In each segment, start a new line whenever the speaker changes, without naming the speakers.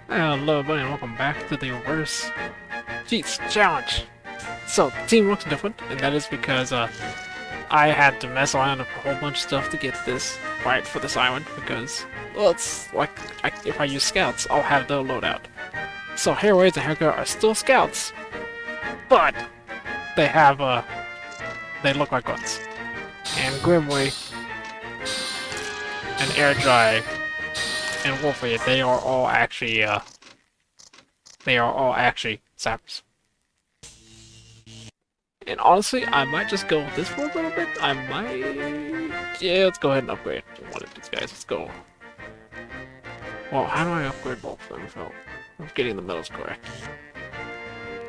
Hello everybody and welcome back to the Reverse Cheats Challenge. So, the team looks different, and that is because I had to mess around with a whole bunch of stuff to get this right for this island, because, well, it's like, if I use scouts, I'll have their loadout. So, Hairways and Haircut are still scouts, but they have, they look like guns. And Grimway and Airdry and Wolfie, they are all actually sappers. And honestly, I might just go with this for a little bit. I might... Yeah, let's go ahead and upgrade one of these guys. Let's go. Well, how do I upgrade both of them without getting the metals correct?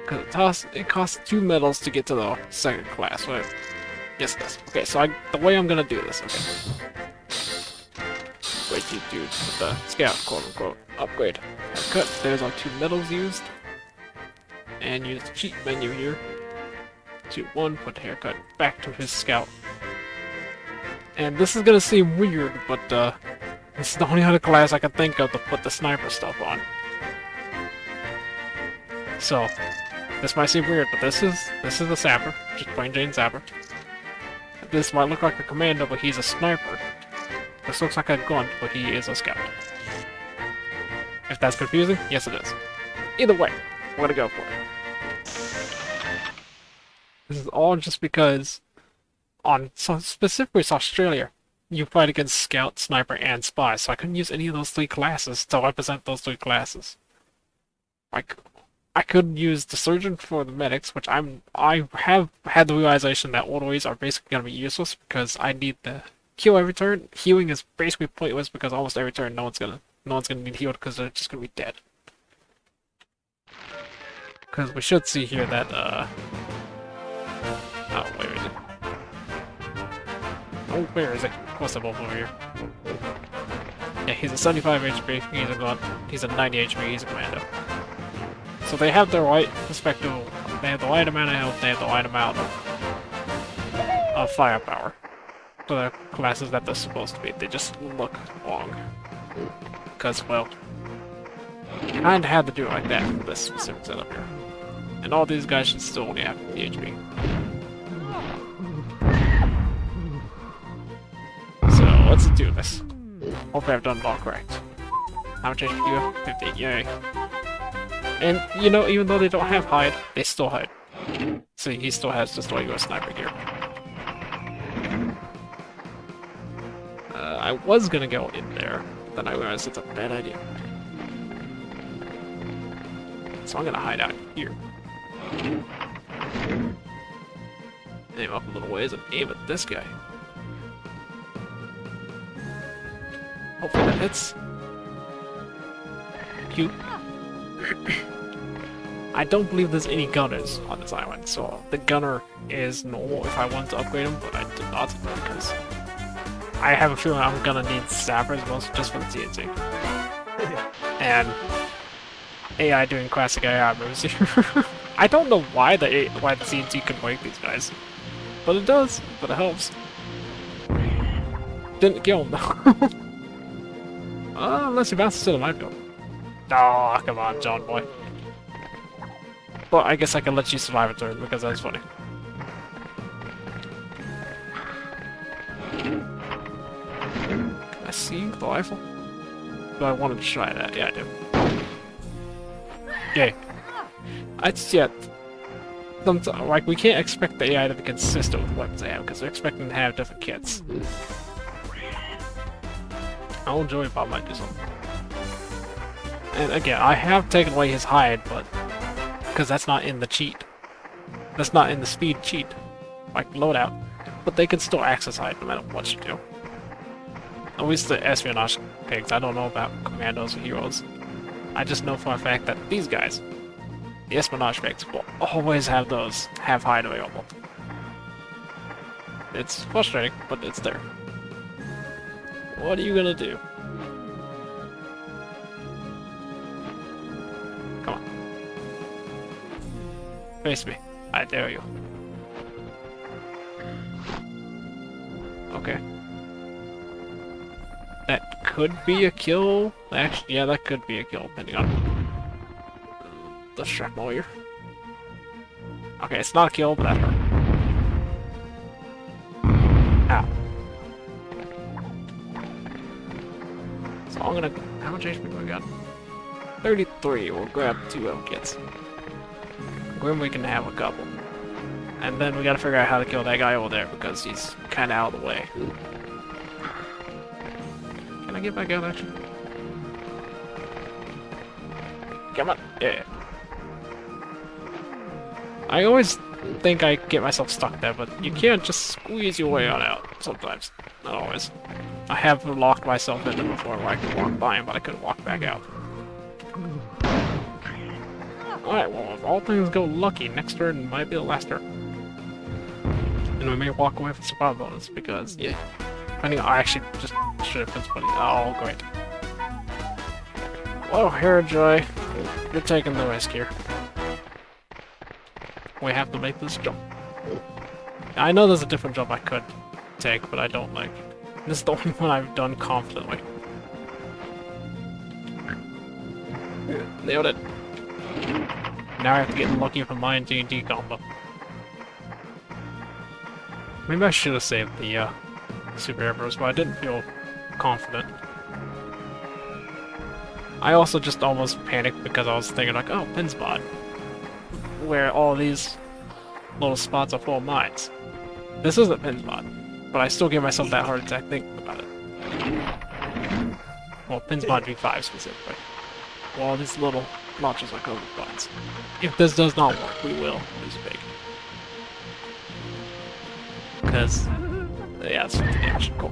Because it costs 2 metals to get to the second class, right? Yes, it does. Okay, so the way I'm gonna do this, okay. Wait, you dude with the scout, quote unquote. Upgrade. Cut. There's our 2 metals used. And use the cheat menu here. 2-1, put the haircut back to his scout. And this is gonna seem weird, but this is the only other class I can think of to put the sniper stuff on. So, this might seem weird, but this is a sapper, just plain Jane sapper. This might look like a commando, but he's a sniper. This looks like a gun, but he is a scout. If that's confusing, yes it is. Either way, we're gonna go for it. This is all just because, specifically Australia, you fight against Scout, Sniper, and Spy, so I couldn't use any of those 3 classes to represent those 3 classes. Like, I could use the Surgeon for the medics, which I have had the realization that orderlies are basically going to be useless because I need the heal every turn. Healing is basically pointless because almost every turn no one's gonna need healed because they're just gonna be dead. Because we should see here that oh, where is it? Oh, where is it? What's the wolf over here? Yeah, he's a 75 HP, he's a gun. He's a 90 HP, he's a commando. So they have the right perspective, they have the right amount of health, they have the right amount of firepower. For the classes that they're supposed to be, they just look wrong. Because, well, kinda had to do it like that for this specific setup here. And all these guys should still only have the HP. So, let's do this. Hopefully I've done it all correct. How much HP do you have? 50, yay. And, you know, even though they don't have hide, they still hide. See, he still has just regular sniper gear. I was gonna go in there, but then I realized it's a bad idea. So I'm gonna hide out here. Aim up a little ways and aim at this guy. Hopefully that hits. Cute. I don't believe there's any gunners on this island, so the gunner is normal if I want to upgrade him, but I did not because I have a feeling I'm gonna need sappers mostly just for the TNT. And AI doing classic AI moves here. I don't know why the TNT can break these guys, but it does. But it helps. Didn't kill him though. Unless he bounces to the minefield. Oh, come on, John boy. But I guess I can let you survive a turn because that's funny. Can I see the rifle? Do I want to try that? Yeah, I do. Okay. Like, we can't expect the AI to be consistent with weapons they have because they're expecting to have different kits. I'll enjoy if I might do something. And again, I have taken away his hide, but because that's not in the cheat. That's not in the speed cheat, like loadout. But they can still access hide no matter what you do. At least the espionage pigs. I don't know about commandos or heroes. I just know for a fact that these guys, the espionage pigs, will always have hide available. It's frustrating, but it's there. What are you gonna do? Come on. Face me. I dare you. Okay. That could be a kill. Actually, yeah, that could be a kill, depending on the shrapnel here. Okay, it's not a kill, but that hurt. Ow. So I'm gonna... How much HP do we got? 33. We'll grab 2 health kits. Grim, we can have a couple. And then we gotta figure out how to kill that guy over there, because he's kinda out of the way. Can I get back out, actually? Come on! Yeah. I always think I get myself stuck there, but you can't just squeeze your way on out sometimes. Not always. I have locked myself in there before where I could walk by him, but I couldn't walk back out. Alright, well, if all things go lucky, next turn might be the last turn. And we may walk away with survival bonus, because, yeah. Depending on, I actually just should have been splitting. Oh, great. Well, here, Joy. You're taking the risk here. We have to make this jump. I know there's a different jump I could take, but I don't like. This is the only one I've done confidently. Nailed it. Now I have to get lucky for my D&D combo. Maybe I should have saved the super arrows, but I didn't feel confident. I also just almost panicked because I was thinking like, oh, pin spot, where all these little spots are full of mines. This isn't pin spot, but I still give myself that heart attack thinking about it. Well, pin spot V5 specifically. Well, these little launches are covered with mines. If this does not work, we will lose big. Because, yeah, it's 50 damage. Cool.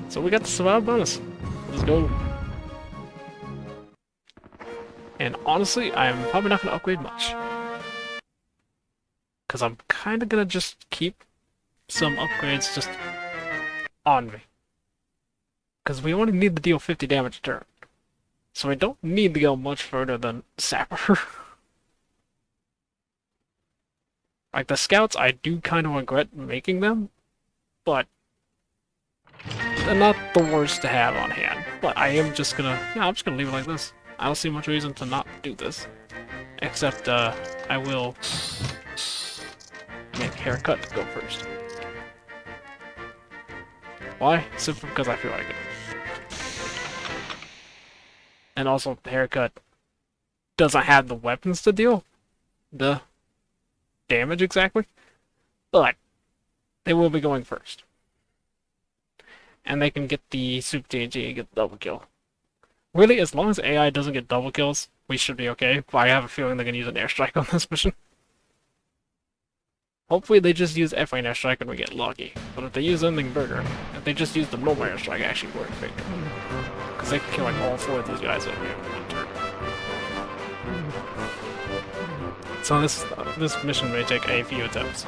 So we got the survival bonus. Let's go. And honestly, I'm probably not going to upgrade much. Because I'm kind of going to just keep some upgrades just on me. Because we only need to deal 50 damage a turn. So we don't need to go much further than Sapper. Like, the scouts, I do kind of regret making them, but they're not the worst to have on hand. But I am just gonna, yeah, I'm just gonna leave it like this. I don't see much reason to not do this. Except, I will make haircut go first. Why? Simply because I feel like it. And also, the haircut doesn't have the weapons to deal the damage exactly, but they will be going first. And they can get the Super TNG and get the double kill. Really, as long as AI doesn't get double kills, we should be okay, but I have a feeling they're going to use an airstrike on this mission. Hopefully they just use F-Lane airstrike and we get lucky. But if they use anything bigger, if they just use the normal airstrike, actually work big. Because they can kill like all 4 of these guys every one turn. So this mission may take a few attempts.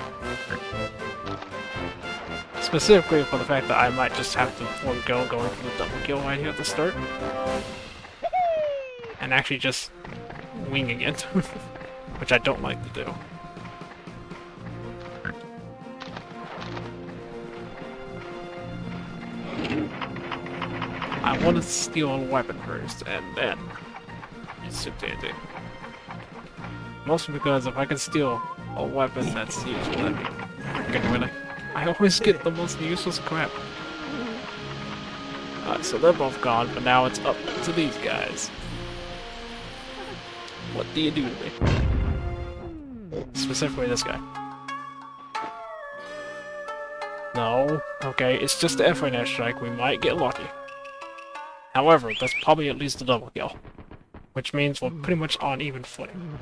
Specifically for the fact that I might just have to forego going for the double kill right here at the start. And actually just winging it. Which I don't like to do. I want to steal a weapon first, and then use Super TNT. Mostly because if I can steal a weapon that's useful, that'd be freaking really. I always get the most useless crap. Alright, so they're both gone, but now it's up to these guys. What do you do to me? Specifically this guy. No. Okay, it's just the F-Lane airstrike. We might get lucky. However, that's probably at least a double kill. Which means we're pretty much on even footing.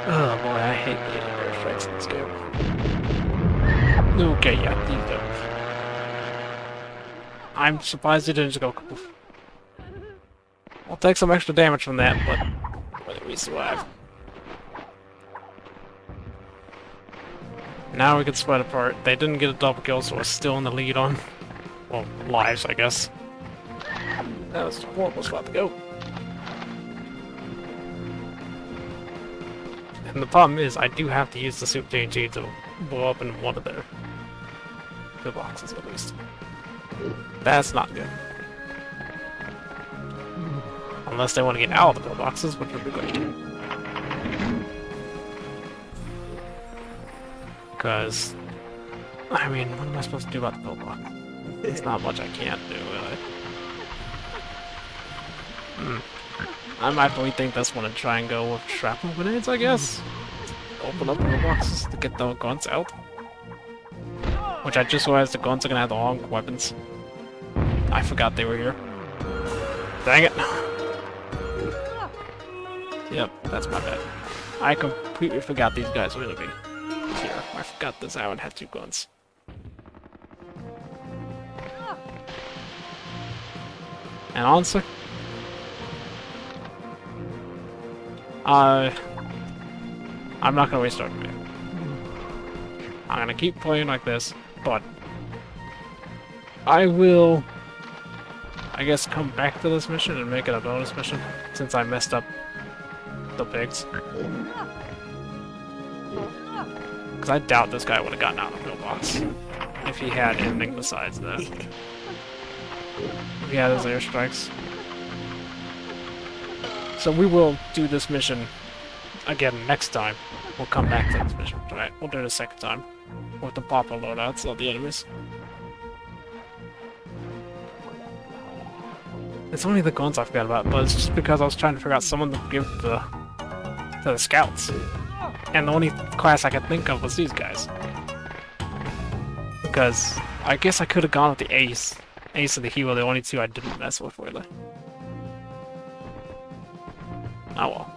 Oh boy, I hate the airstrikes in this game. Okay, yeah, these don't. I'm surprised it didn't just go poof. I'll take some extra damage from that, but whether we survive. Now we can split apart. They didn't get a double kill, so we're still in the lead on, well, lives, I guess. That was a horrible spot to go. And the problem is, I do have to use the Super TNG to blow up in one of their pillboxes at least. That's not good. Unless they want to get out of the pillboxes, which would be great. Because, I mean, what am I supposed to do about the pillbox? There's not much I can't do, really. I might rethink this one and try and go with shrapnel grenades, I guess. Open up pillboxes to get the guns out. Which I just realized the guns are gonna have the long weapons. I forgot they were here. Dang it! Yep, that's my bad. I completely forgot these guys were gonna be here. I forgot this island had 2 guns. And honestly, I'm not gonna waste our time. I'm gonna keep playing like this, but I will, I guess, come back to this mission and make it a bonus mission since I messed up the pigs. Because I doubt this guy would have gotten out of the pillbox if he had anything besides that. If he had his airstrikes. So we will do this mission again next time. We'll come back to this mission. Right, we'll do it a second time with the proper loadouts of the enemies. It's only the guns I forgot about, but it's just because I was trying to figure out someone to give to the scouts. And the only class I could think of was these guys. Because I guess I could have gone with the ace. Ace and the hero, the only 2 I didn't mess with, really. Oh well.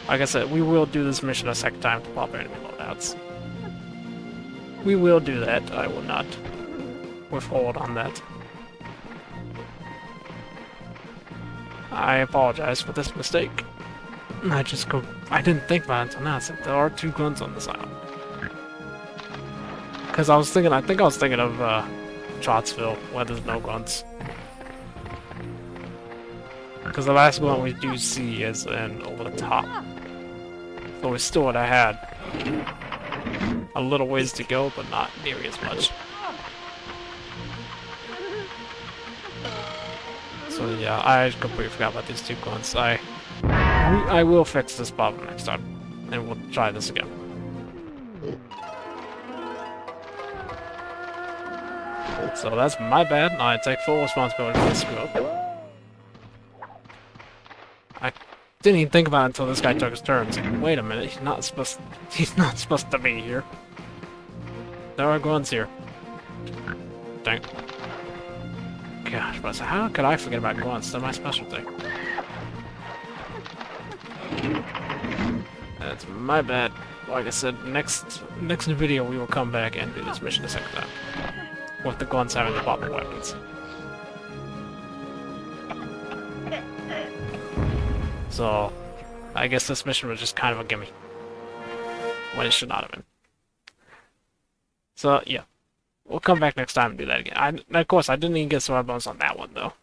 Like I said, we will do this mission a second time to pop enemy loadouts. We will do that. I will not withhold on that. I apologize for this mistake. I didn't think about it until now. So there are 2 guns on this island. Because I think I was thinking of Trotsville, where there's no guns. Because the last one we do see is in over the top. So we still would have had a little ways to go, but not nearly as much. So yeah, I completely forgot about these 2 guns. I will fix this problem next time, and we'll try this again. So that's my bad, and I take full responsibility for this screw up. I didn't even think about it until this guy took his turn. Like, wait a minute, he's not supposed to be here. There are guns here. Dang. Gosh, but how could I forget about guns? They're my specialty. That's my bad. Like I said, next video we will come back and do this mission a second time. With the guns having the proper weapons. So, I guess this mission was just kind of a gimme. When it should not have been. So, yeah. We'll come back next time and do that again. Of course, I didn't even get sword bones on that one, though.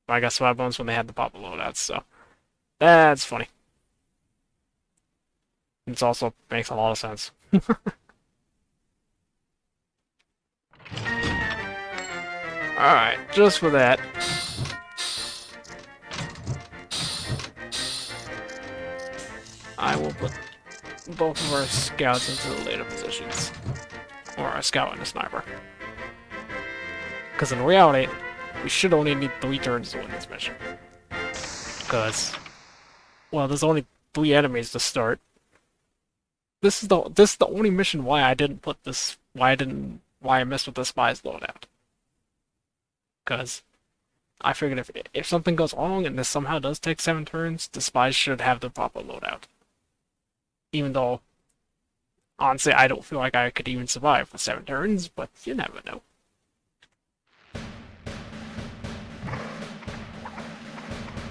I got sword bones when they had the proper loadouts, so... That's funny. It also makes a lot of sense. Alright, just for that. I will put both of our scouts into the later positions. Or a scout and a sniper. Because in reality, we should only need 3 turns to win this mission. Because, well, there's only 3 enemies to start. This is the only mission why I didn't put this, why I messed with the spies loadout. Because I figured if something goes wrong and this somehow does take 7 turns, the spies should have the proper loadout. Even though, honestly, I don't feel like I could even survive for 7 turns, but you never know.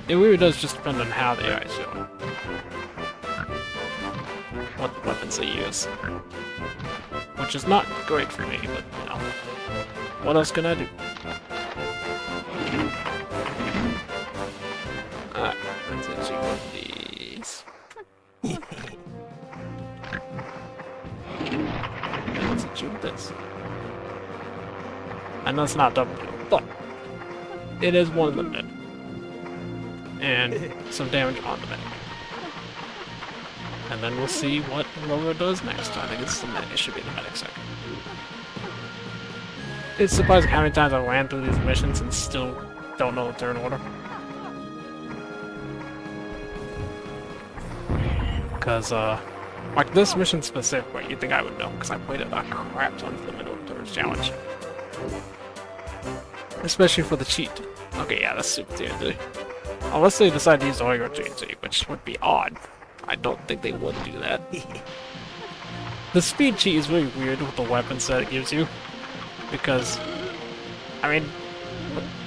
It really does just depend on how they are showing. What weapons they use. Which is not great for me, but, you know. What else can I do? Alright, let's hit you with these. Let's hit you with and that's not double, but it is one limited. And some damage on the medic. And then we'll see what Rover does next. I think it's the medic. It should be the medic second. It's surprising how many times I ran through these missions and still don't know the turn order. Because, like this mission specifically, you'd think I would know, because I played it a crap ton for the middle of the Turns challenge. Especially for the cheat. Okay, yeah, that's super TNT. Unless they decide to use all your TNT, which would be odd. I don't think they would do that. The speed cheat is really weird with the weapons that it gives you. Because, I mean,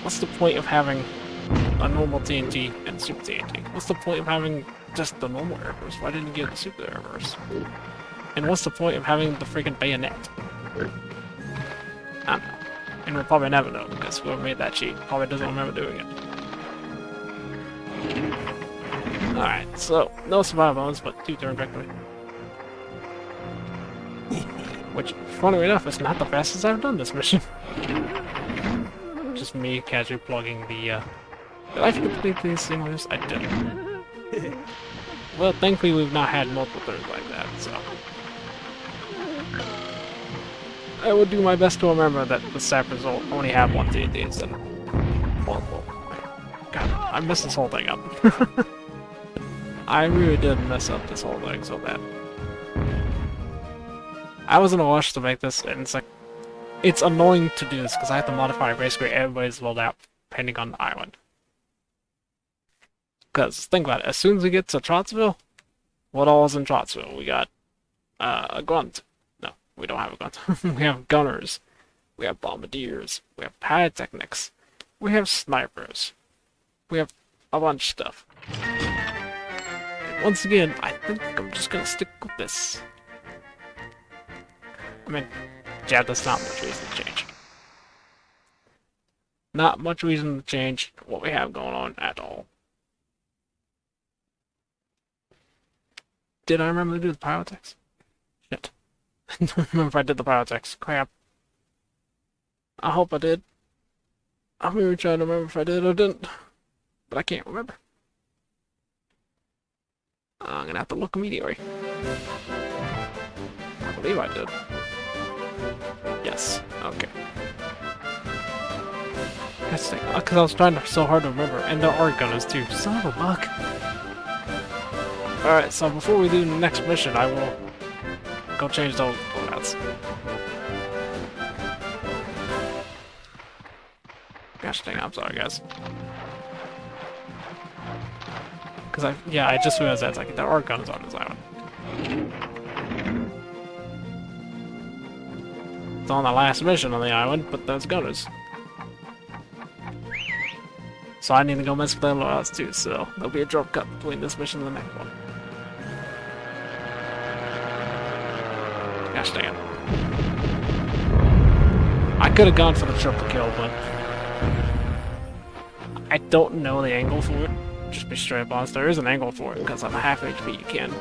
what's the point of having a normal TNT and super TNT? What's the point of having just the normal air burst? Why didn't you get the super air burst? And what's the point of having the freaking bayonet? I don't know. And we'll probably never know, because whoever made that cheat probably doesn't remember doing it. Alright, so, no survival bonus, but 2 turn victory. Which, funny enough, is not the fastest I've done this mission. Just me casually plugging the, Did I complete these simulators? I did. Well, thankfully we've not had multiple turns like that, so... I will do my best to remember that the SAP result only have one TNT instead of multiple. God, I messed this whole thing up. I really did mess up this whole thing so bad. I was in a rush to make this, and it's like... It's annoying to do this, because I have to modify basically everybody's loadout, depending on the island. Because, think about it, as soon as we get to Trottsville, what all is in Trottsville? We got, a grunt. No, we don't have a grunt. We have gunners. We have bombardiers. We have pyrotechnics. We have snipers. We have a bunch of stuff. And once again, I think I'm just gonna stick with this. I mean, yeah, that's not much reason to change. Not much reason to change what we have going on at all. Did I remember to do the pyrotechs? Shit. I don't remember if I did the pyrotechs. Crap. I hope I did. I'm really trying to remember if I did or didn't. But I can't remember. I'm gonna have to look immediately. I believe I did. Yes. Okay. That's because I was trying so hard to remember, and there are gunners too. Son of a buck. Alright, so before we do the next mission, I will go change those loadouts. Gosh dang, I'm sorry guys. Cause I just realized that like there are guns on this island. It's on the last mission on the island, but there's gunners. So I need to go mess with their loadouts too, so there'll be a drop cut between this mission and the next one. Gosh dang it. I could have gone for the triple kill, but I don't know the angle for it. Just be straight up honest. There is an angle for it, because on half HP you can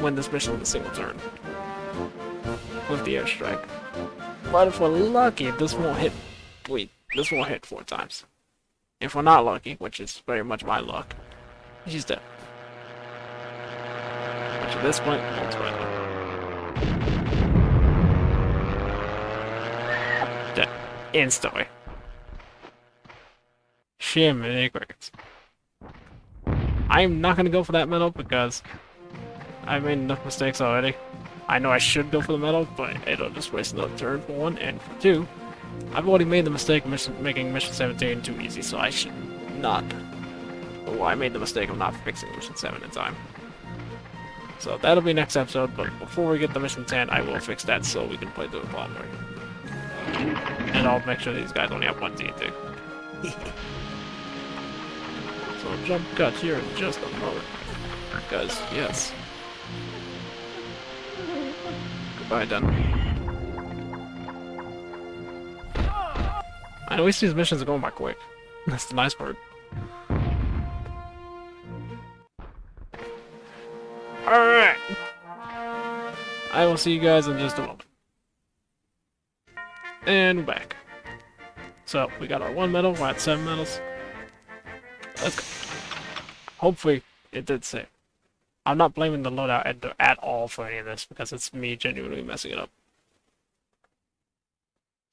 win this mission with a single turn. With the airstrike. But if we're lucky, this won't hit 4 times. If we're not lucky, which is very much my luck, she's dead. Which at this point, won't spread them. Dead. Instantly. Shimmy crickets. I'm not gonna go for that medal because I've made enough mistakes already. I know I should go for the medal, but it'll just waste another turn for 1, and for 2, I've already made the mistake of making Mission 17 too easy, so I should not... Oh, I made the mistake of not fixing Mission 7 in time. So that'll be next episode, but before we get to Mission 10, I will fix that so we can play through the plot way. And I'll make sure these guys only have 1 TNT. So jump cut here in just a moment. Because, yes. Goodbye, done. I always see these missions are going by quick. That's the nice part. Alright! I will see you guys in just a moment. And we're back. So, we got our 1 medal, we're at 7 medals. Let's go. Hopefully, it did save. I'm not blaming the loadout at all for any of this, because it's me genuinely messing it up.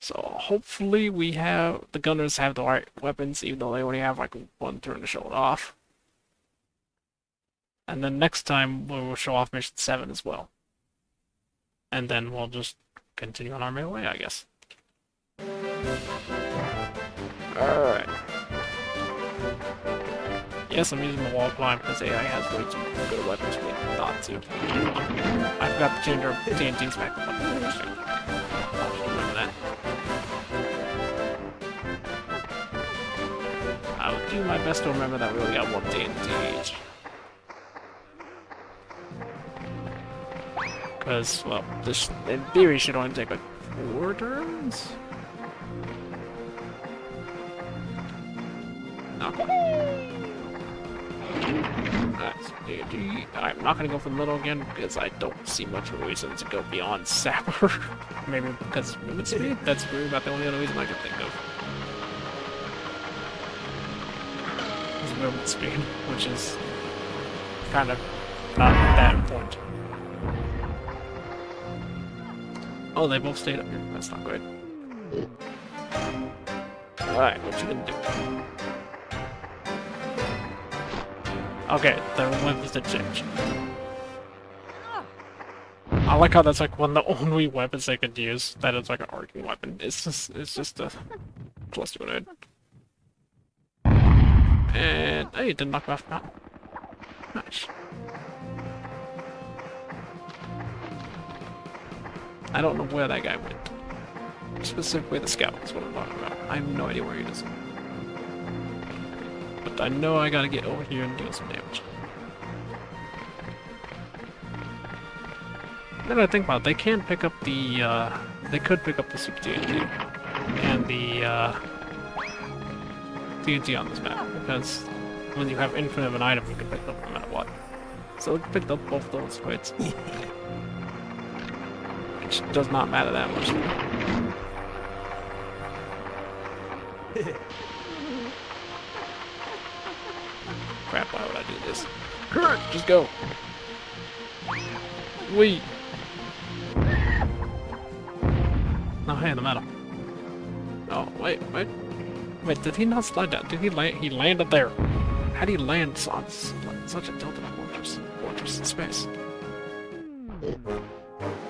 So, hopefully the gunners have the right weapons, even though they only have like 1 turn to show it off. And then next time, we'll show off Mission 7 as well. And then we'll just continue on our merry way, I guess. Alright. Yes, I'm using the wall climb because AI has way too good weapons for me not to. I forgot to change our TNTs back up. I'll just remember that. I'll do my best to remember that we only got 1 TNT each. Because, well, this in theory should only take like 4 turns? Okay. That's GG. I'm not gonna go for the middle again because I don't see much of a reason to go beyond Sapper. Maybe because of movement speed? That's really about the only other reason I can think of. Is movement speed, which is kind of not that important. Oh, they both stayed up here. That's not great. Alright, what you gonna do? Okay, the weapons did change. I like how that's like one of the only weapons they could use. That is like an arcing weapon. It's just a plus grenade. And hey, it didn't knock me off the map. Nice. I don't know where that guy went. Specifically the scout is what I'm talking about. I have no idea where he is. But I know I gotta get over here and deal some damage. Then I think about it, they can pick up the, they could pick up the Super TNT and the, TNT on this map, because when you have infinite of an item, you can pick it up no matter what. So we picked up both those fights. Which does not matter that much. Crap, why would I do this? Just go! Wait! No, hey, the metal. Oh, wait. Wait, did he not slide down? Did he land? He landed there. How do you land on such a tilted fortress in space?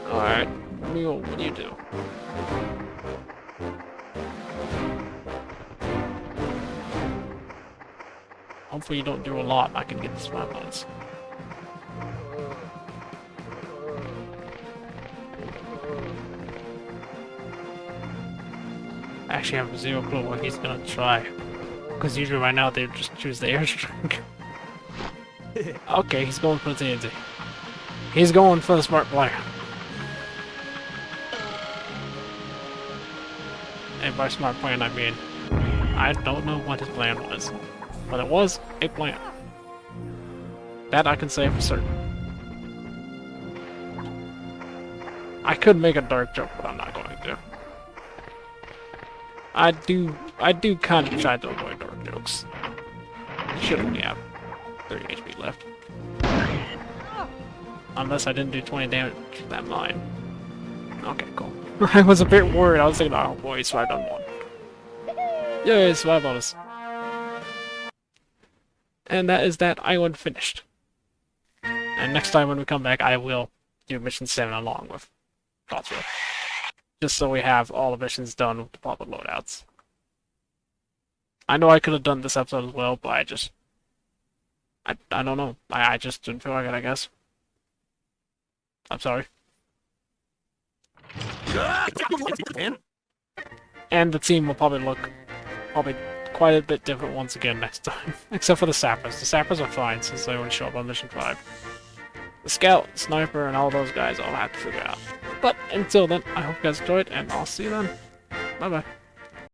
Alright, Mule, what do you do? Hopefully you don't do a lot and I can get the smart ones. I actually have zero clue what he's gonna try. Because usually right now they just choose the airstrike. Okay, he's going for the TNT. He's going for the smart player. And by smart plan I mean, I don't know what his plan was. But it was a plan. That I can say for certain. I could make a dark joke, but I'm not going to. I do kind of try to avoid dark jokes. Should only have 30 HP left. Unless I didn't do 20 damage to that mine. Okay, cool. I was a bit worried. I was thinking, oh boy, he survived on 1. Yay, survival bonus. And that is that island finished. And next time when we come back, I will do mission 7 along with Cotswold. Just so we have all the missions done with the public loadouts. I know I could have done this episode as well, but I don't know. I just didn't feel like it, I guess. I'm sorry. And the team will probably look quite a bit different once again next time. Except for the sappers. The sappers are fine since they only show up on mission 5. The scout, sniper, and all those guys I'll have to figure out. But until then, I hope you guys enjoyed, and I'll see you then. Bye bye.